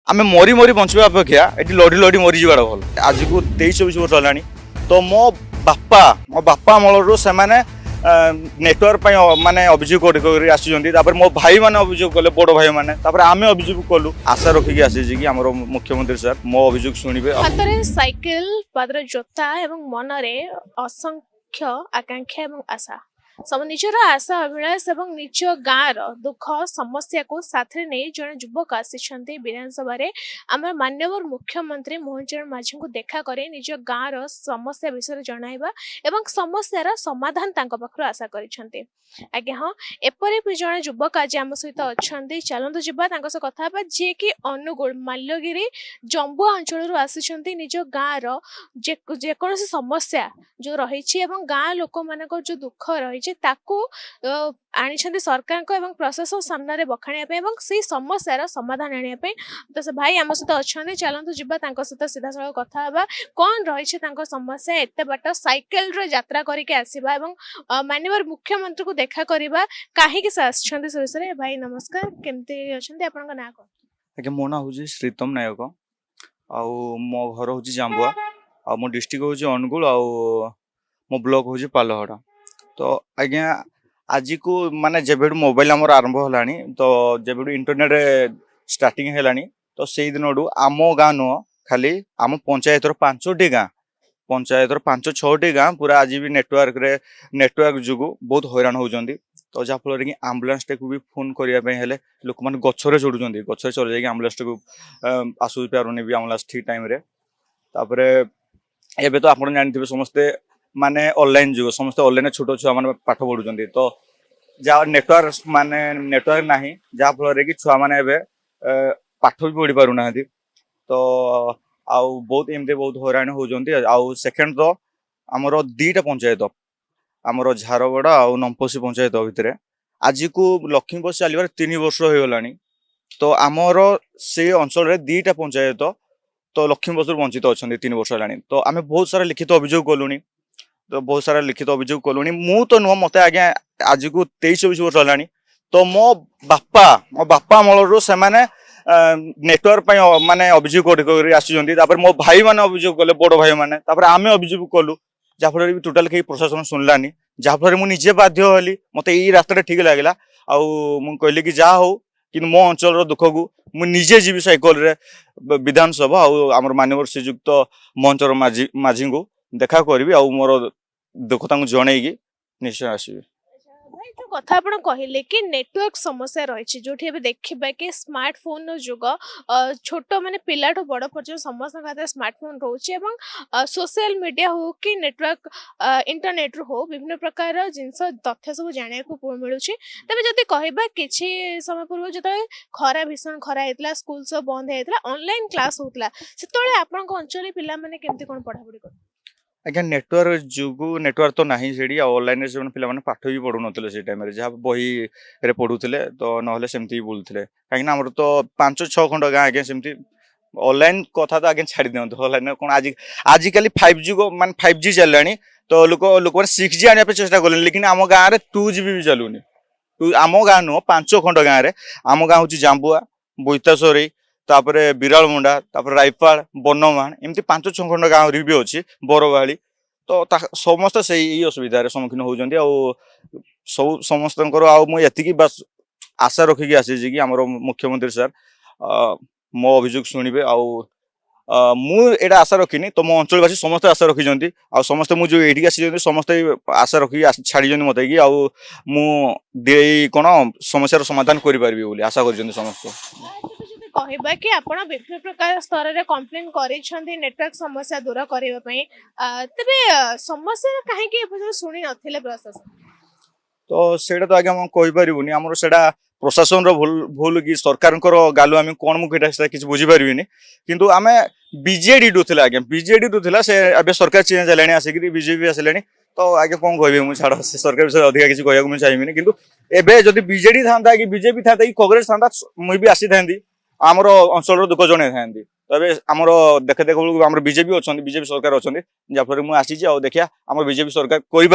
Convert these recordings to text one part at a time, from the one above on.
आम मरी मरी बंचा अपेक्षा ये लड़ी लड़ी मरीजा भल आज को 23-24 वर्ष है तो मो बापा अमलू से नेटवर्क माने अभियोग कर मो भाई मैंने अभियोग कले बड़ भाई मैंने आम अभियोग कलु आशा रखिक आसी आम मुख्यमंत्री सर मो अभियोग शुणे हाथ साइकिल पादर जोता एवं मनरे असंख्य आकांक्षा एवं आशा सब निजर आशा अभिलाष एवं निज गाँव दुख समस्या को साथ नहीं जड़े युवक आसी विधानसभा आम माननीय मुख्यमंत्री मोहन चरण माझी को देखा करे निज गाँव समस्या विषय जणाइबा एवं समस्यार समाधान पाखर आशा करिसेंते। आज्ञा हाँ एपरी जड़े युवक आज आम सहित अच्छा चलतु जावा कथा जी कि अनुगुल माल्यगिरी जंबुआ अंचल आसी निज गाँव जेको समस्या जो रही गाँ लोक मान जो दुख रही आनी सरकार एवं प्रशासन सामने बखाणिया से समस्यार समाधान आने तो से भाई आम सहित अच्छा चलतु जावा सहित सीधा साल कथा कौन रही समस्या एत बाट साइकेल यात्रा करके आसवा माननीय मुख्यमंत्री को देखा करवा कहीं से विषय भाई नमस्कार केमती अच्छा आपन ना कौन आज्ञा मो ना हूँ श्रीतम नायक आउ मो घर हूँ जांबुआ आ मो डिस्ट्रिक्ट हूँ अनुगुल आ मो ब्लॉक हूँ पालहड़ा तो आज्ञा आज को माने जब मोबाइल आमर आरंभ है तो जब इंटरनेट स्टार्टिंग है तो से दिन आम गाँ नुह खाली आम पंचायतर 5टी गाँ पंचायतर 5-6टी गाँ पूरा आज भी नेटवर्क जो बहुत हैरान होती तो जहाँफल कि आम्बुलांस टे को भी फोन करने लोक मैंने गचरे चढ़ुं गचरे चढ़ जाए आम्बुलांस टे को आसु पारे भी आम्बुलांस ठीक टाइम एबे तो आप जानते समस्ते माने ऑनलाइन जुग समस्त ऑनलाइन छोट छुआ मैंने पाठ पढ़ुं तो जहाँ नेटवर्क माने नेटवर्क ना जहाँफल कि छुआ मैंने पाठ भी पढ़ी पार ना तो आउ बहुत एमती बहुत हैरान होती आउ सेकेंड तो आमर 2टा पंचायत आमर झारगड़ा आउ नंपसी पंचायत भितर आज को लक्ष्मीपस चल 3 वर्ष हो गला तो आमर से अंचल 2टा पंचायत तो लक्ष्मीपस वंचित अच्छा 3 वर्ष है तो आम बहुत सारा लिखित अभियोग कलुनी तो बहुत सारा लिखित अभियोग कलुनी मु तो नुह मत आज्ञा आज को 23-24 वर्ष है तो मो बापा अमलू से नेटवर्क माने अभियोग कर आसी मो भाई मैंने अभियोग कले बड़ भाई मैंने आम अभियोग कलु जहाँफल भी टोटाल कहीं प्रशासन शुणलानी जहाँफल मुझे बाध्य हली मत यही रास्ता ठीक लगे कहली कि जहाँ हो कि मो अंचल दुख को मुझे जीवी साइकेल विधानसभा आम मानव श्रीजुक्त मोहन चरण माझी को देखा करी मोर दुख जनईकी निश्चय आसबि भाई जो कथा आप कहले कि नेटवर्क समस्या रही जो देखा कि स्मार्टफोन जुग छोट माने पिला बड़ पर्यटन समस्त हाथ स्मार्टफोन रोचे सोशल मीडिया हो कि नेटवर्क इंटरनेट हो विभिन्न प्रकार जिनस तथ्य सब जाना मिलूँ तेज जदि कहबा किछि समय पूर्व जो खरा भीषण खरा होता स्कूल सब बंद होता ऑनलाइन क्लास होता से आपण अंचल पिला माने केमती कोन पढ़ापढ़ी कर आज्ञा नेटवर्क जुगु नेटवर्क तो नहीं से ऑनलाइन पे पाठ भी पढ़ु ना से टाइम जहाँ बही रे पढ़ुले तो ना सेमती बुलूले कहीं आम तो 5-6 खंड गाँ आज्ञा सेमती ऑनलाइन कथा तो आज्ञा छाड़ी दिखाँ ऑनलाइन कौन आजिकल 5G को मान 5G चलनी तो लोक मैंने 6G आने चेष्टा कले लेकिन आम गाँव में 2G भी चलुनी आम गाँ नुह 5 खंड गाँव में आम गाँ हूँ जांबुआ बोईतासोरी तापरे बिराल मुंडा तापरे रायपाल बनमान एमती 5-6 खंड गाँव भी अच्छी बरवाड़ी तो समस्त से असुविधार सम्मुखीन होती सब समस्त मुझे बस आशा रखिक आसी कि आम मुख्यमंत्री सर मो अभियोग शुणे मुझे आशा रखिनी तो मो अंचलवासी समस्त आशा रखी समस्त मुझे ये आसी समस्त आशा रखिक छाड़ी मत मुझे कौन समस्यार समाधान करें आशा कर समस्त कहबा कि आपण विभिन्न प्रकार स्तर रे कंप्लेन करिसथि नेटवर्क समस्या दूर करबा तबे समस्या काहे कि सुनी नथिले प्रशासन तो सेटा तो आगे हम कहि परिबुनी हमर सेटा प्रशासन रो भूल कि सरकार गालु आम कौन मुझे किसी बुझीपारे किंतु आम बीजेडी डुला आज्ञा बीजेडी डुला से अब सरकार चेंज है आसिक बीजेपी आसिले तो आगे कौन कह छाड़ से सरकार विषय अधिक किसी कहूँ चाहिए कि एबे जदि बीजेडी था कि बीजेपी था कि कांग्रेस था मुझे भी आसी था आमर अंचल दुख जन था तबे आमर देखे देख आम बीजेपी अच्छा बीजेपी सरकार अच्छा जहाँफल मुझे आसी देखिया आम बीजेपी सरकार कर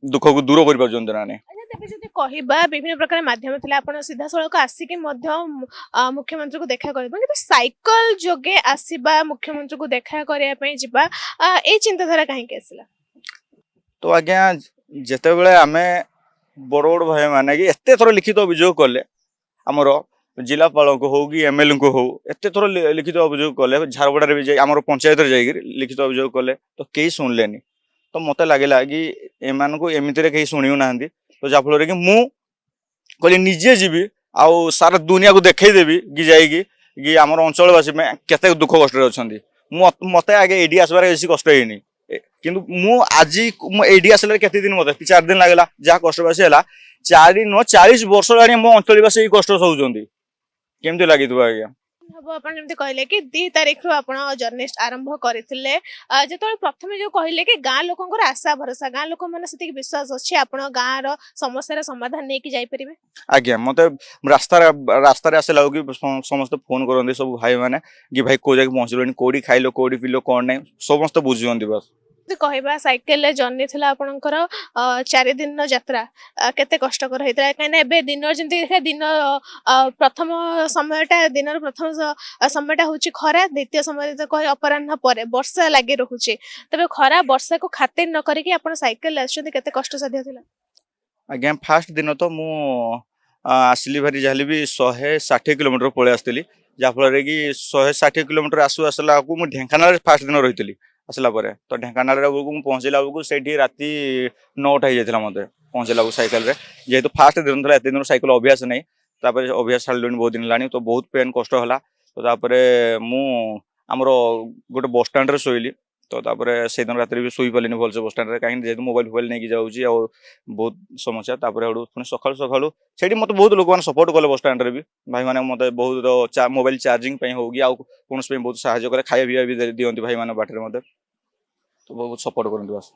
दुख को दूर कर ना नहीं। ଏବେ ଯଦି କହିବା ବିଭିନ୍ନ ପ୍ରକାର ମାଧ୍ୟମ ଥିଲା ଆପଣ ସିଧାସଳଖ ଆସିକି ମଧ୍ୟ ମୁଖ୍ୟମନ୍ତ୍ରୀକୁ ଦେଖା କରିବା କିନ୍ତୁ ସାଇକେଲ ଯୋଗେ ଆସିବା ମୁଖ୍ୟମନ୍ତ୍ରୀକୁ ଦେଖା କରିବା ପାଇଁ ଯିବା ଏଇ ଚିନ୍ତାଧାରା କାହିଁକି ଆସିଲା? तो आज्ञा जितेबले आम बड़ बड़ भाई मैंने कि एत थर लिखित अभियोग कले आमर जिलापाल को हो कि एमएलए को हो एत थर लिखित अभियोग कले झारपड़ा भी आम पंचायत लिखित अभियोग कले तो कई शुणिले तो मत लगला कि एम को एमती कहीं शुणु ना तो जहाँफल कि मु कहली निजे जीवी आउ सारा दुनिया को देखईदेवी कि जाइकी कि आम अंचलवासी में केते दुख कष्ट अच्छा मत आगे एडी आसबार बेसी कष्ट होनी किंतु मु आज एडी आसला केते दिन मत 4 दिन लगला जहाँ कष्टवासी है 4 नुह 40 वर्ष लानी मो अंचलवासी कष्ट सहउचंदी केमती लगी आज्ञा हब आपण जेमती कहले कि 2 तारिख रु आपण जर्नी आरंभ करथिले जेतोळे प्रथमे जो कहले कि गां लोकंकर आशा भरोसा गां लोक माने सती विश्वास अछि आपण गां रो समस्या रो समाधान नै कि जाई परिबे आज्ञा मते रास्ता आसला कि समस्त फोन करंदी सब भाई माने कि भाई को जाके पहुंचलोनी कोडी खाइलो कोडी पिलो कोन नै समस्त बुझुंदी बस कहबा साइकेल जर्नी थिला आपणकर 4 दिन यात्रा केते कष्टकर हेतरा काने एबे दिन जेंति देखा दिन प्रथम समयटा दिन प्रथम समयटा होची खरा द्वितीय समय तो कह अपराह्न परे वर्षा लागि रहुची तबे खरा वर्षा को खातिर न करी कि आपण साइकेल आछन केते कष्ट साध्य थिला आज्ञा फास्ट दिन तो मु आसली भारी जाली भी 160 किलोमीटर पळे आस्तली जाफल कि 160 किलोमीटर आसु आसला को मु ढेंकानाल फास्ट दिन रहितली आसला परे तो ढेंकानाल बेलू पहुँचला बेलू से राति 9टा हो जाता मत पहुँचला साइकेल रे जेहेतु फास्ट दिन था एत दिन साइकेल अभ्यास नहीं अभ्यास छाड़ी बहुत दिन लानी तो बहुत पेन कष्ट है तो आमर गोटे बस स्टाण्ड रे शोली तो से दिन रात भी शुई पारे भलसे बस स्टाण्ड कहीं जेहतु मोबाइल फोबाइल नहीं जाऊँगी बहुत समस्या पुणी सकालू सकालू से मत बहुत लोक मैंने सपोर्ट कले बस स्टाण्ड भी भाई मैंने मत बहुत मोबाइल चार्जिंग हो कौन बहुत साहय करे खाया पीवा भी दिखती भाई मैंने बाटे मत तो बहुत सपोर्ट करते बस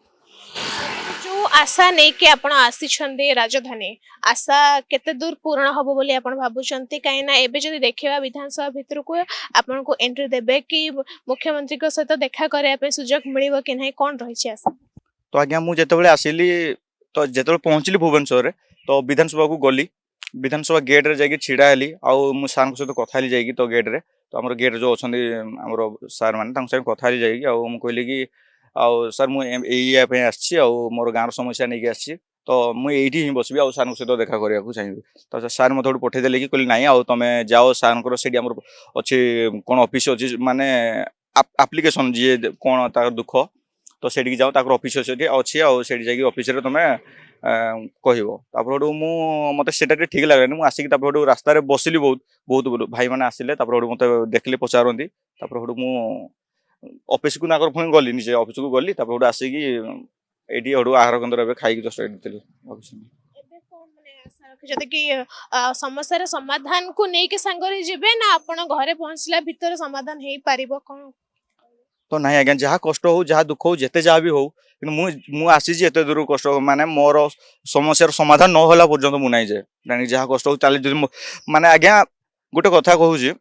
जो आशा नहीं कि आपण आसी राजधानी आशा केते दूर पूर्ण हबो बोली आपण भाबुचंती काहे ना एबे जदि देखिबा विधानसभा भितर को आपण को एंट्री देबे कि मुख्यमंत्री को सहित देखा करया पे सुजोग मिलिबो कि नहीं कोन रही छी आशा तो आज्ञा मु जेतेबेले आसिली तो जेतेबेले पहुंचली भुवनेश्वर रे तो विधानसभा को गली विधानसभा गेट रे जाके छिड़ा हेली आउ मु सार को सहित कथा हेली जाइकी तो गेट रे तो हमर गेट जो अछंदी हमर सार माने तांग संग कथा हेली जाइकी आउ मु कहली कि आउ सर मुझे आसी मोर गाँव समस्या नहीं आसी तो मुझे ही बसबी आउ सार सहित देखा करने चाहिए तो सार मत पठेदेले कि कहली ना तुम जाओ सार से अच्छी कौन ऑफिस अच्छी माने आप्लिकेसन जी कौन तार दुख तो से जाओ तार ऑफिस अच्छी से जाकि ऑफिस तुम कह मत से ठीक लगे मुझे आसिक रास्तार बसिली बहुत बहुत भाई मैंने आसिले मत देखले पचारती ऑफिस को नाकर पुणी गली निजे ऑफिस को गली आसिकी एटी आहार केन्द्र खाई जस्ट जदि कि समस्या समाधान को लेकिन सांगरे जिबे ना आपण घरे पहुंचला भीतर समाधान हेई पारिबो कोन तो नहीं आज्ञा जहाँ कष्ट हो जहाँ दुख हो जिते जहाँ भी हो मु आसी एत दूर कष्ट माने मोर समस्या समाधान न होला पर्यंत मु नहीं जाए जहाँ कष्ट हो ताले माने आज्ञा गोटे कथा कहूँ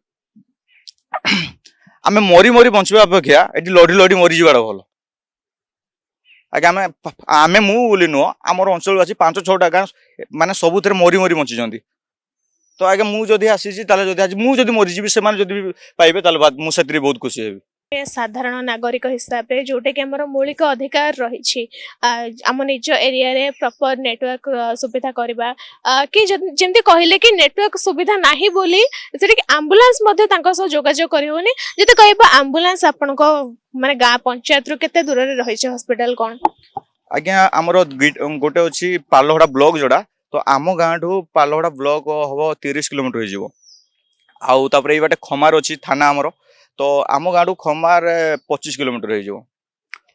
आमे मरी मरी बंचवा अपेक्षा ये लड़ी लड़ी मरी जावा भल आगे आमे मु बोली नुह आमर अंचलवासी 5-6टा गाँ माने सबुथ मरी मरी बंची तो आगे मुझे आसी मुझे मरीजी से पाइबे मुझे बहुत खुशी हेबी साधारण नागरिक हिसाब रे जोटे कि हमर मौलिक अधिकार रही आम निज एरिया रे प्रॉपर नेटवर्क सुविधा करबा कि जेमती कहले कि नेटवर्क सुविधा नाही बोली जेटे कि एम्बुलेंस मध्ये तांका सह जोगाजोग करि होनी जते कहबा एम्बुलेंस आपन को माने गां पंचायत रो केते दूर रे रही छै हॉस्पिटल कोन आज्ञा हमर गोटे अछि पालहड़ा ब्लॉक जोड़ा तो आम गां ठू पालहड़ा ब्लॉक हबो 30 किलोमीटर हो जिवो आउ तापर ए बाटे खमार अछि थाना हमर तो आम गाँव खमार 25 किलोमीटर हो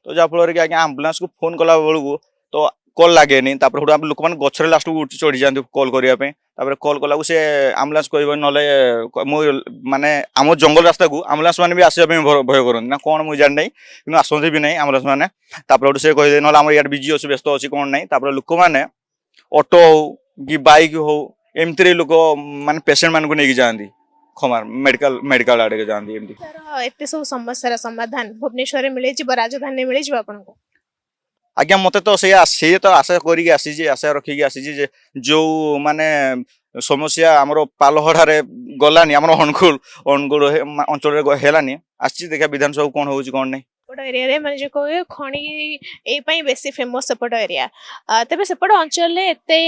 तो जहाँफल कि आज्ञा आम्बुलांस को फोन कला बेलू तो कल लगे लोक मैंने गचर लास्ट को चढ़ी जाते कल करने कल कला से आम्बुलांस कह ना माने आम जंगल रास्ता को आम्बुलांस मैंने भी आसवाई भय करते ना कौन मुझे जानी कि आसते भी ना आम्बुलांस मैंने से कहे ना आम इे बिजी अच्छे व्यस्त अच्छी कौन ना लोक मैंने ऑटो हो कि बाइक हो एमती लोक माने पेसेंट मान को लेकिन जाती खमार मेडिकल आड़े जाती एते सब समस्या समाधान भुवनेश्वर मिले राजधानी मिले आपको आज्ञा मते तो से तो आशा करिक आसी आशा रखिक आसी जे जो माने समस्या आमर पालहड़ारे गलानी आमर अनुगुल अंचल हेलानी आसी देखा विधानसभा कौन हो कौन नहीं सेपट एरिया माने जो कहे खणी एई बेसी फेमस सेपट एरिया तेबे सेपट अंचल एते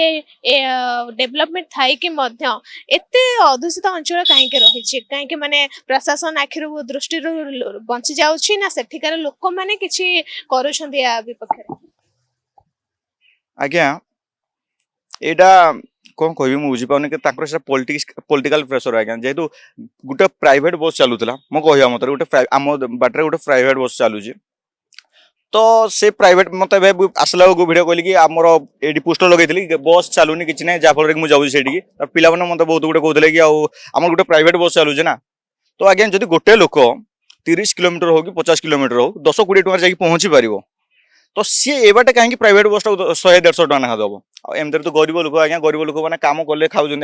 डेवलपमेंट थाई कि मध्य एते अदूषित अंचल काहे के रहिछि काहे के माने प्रशासन आखिर दृष्टि बंची जाउछि ना सेठिकार लोक माने किछि करूछन्ती या विपक्ष आज्ञा एटा कौन कह बुझीपाने कि पॉलिटिकल प्रेशर आज्ञा जेहेतु गोटे प्राइवेट बस चलूला मो कह मत गोटे आम बाटर गोटे प्राइवेट बस चलुची तो से प्राइवेट मत आसला बेलू भिडियो कहली कि आमर ये पोस्टर लगे बस चलुनी कि ना जहाँफल कि मुझे जाऊँगी पिला मत बहुत गुटे कहते कि आम गोटे प्राइवेट बस चलुचे ना तो आज्ञा जब गोटे लोक 30 किलोमीटर हो कि 50 किलोमीटर हो 10-20 टकर जाकि पहुँची पार तो सी ए बाटे कहीं प्राइवेट बस 100-150 टका ना दब एमती तो गरीब लोक आज्ञा गरीब लोक मैंने काम कले खाऊँ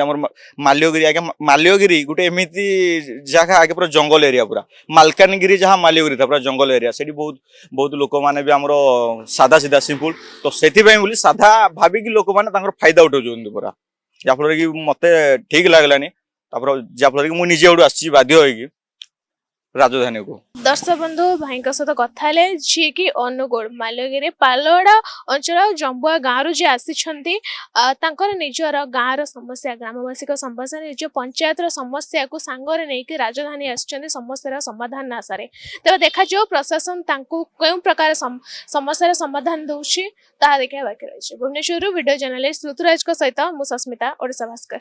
माल्यगिरी आज्ञा माल्यगिरी गोटे एमती जगह आगे पूरा जंगल एरिया पूरा मालकानगिरी जहाँ माल्यगिरी था पूरा जंगल एरिया से बहुत बहुत लोक मैंने भी आमर सादा सीधा सिंपल तो से साधा भाविक लोक मैंने फायदा उठाऊँ पूरा जहाँफल कि मत ठीक लगलानी जहाँफल कि मुझे निजे आसी बाध्य होगी राजधानी को दर्शक बंधु भाई सहित कथा जी कि अनुगुल माल्यगिरी पालड़ा अंचल जंबुआ गाँव रु जी आसी निजर गाँव समस्या ग्रामवासी समस्या निज पंचायत समस्या को सांगरे नहीं राजधानी आसी समस्या समाधान आशारे तेज देखा प्रशासन क्यों प्रकार समस्या समाधान दूसरी ताहा देखा बाकी रही भुवनेश्वर वीडियो जर्नलिस्ट ऋतुराज सहित मु सस्मिता ओडिशा भास्कर।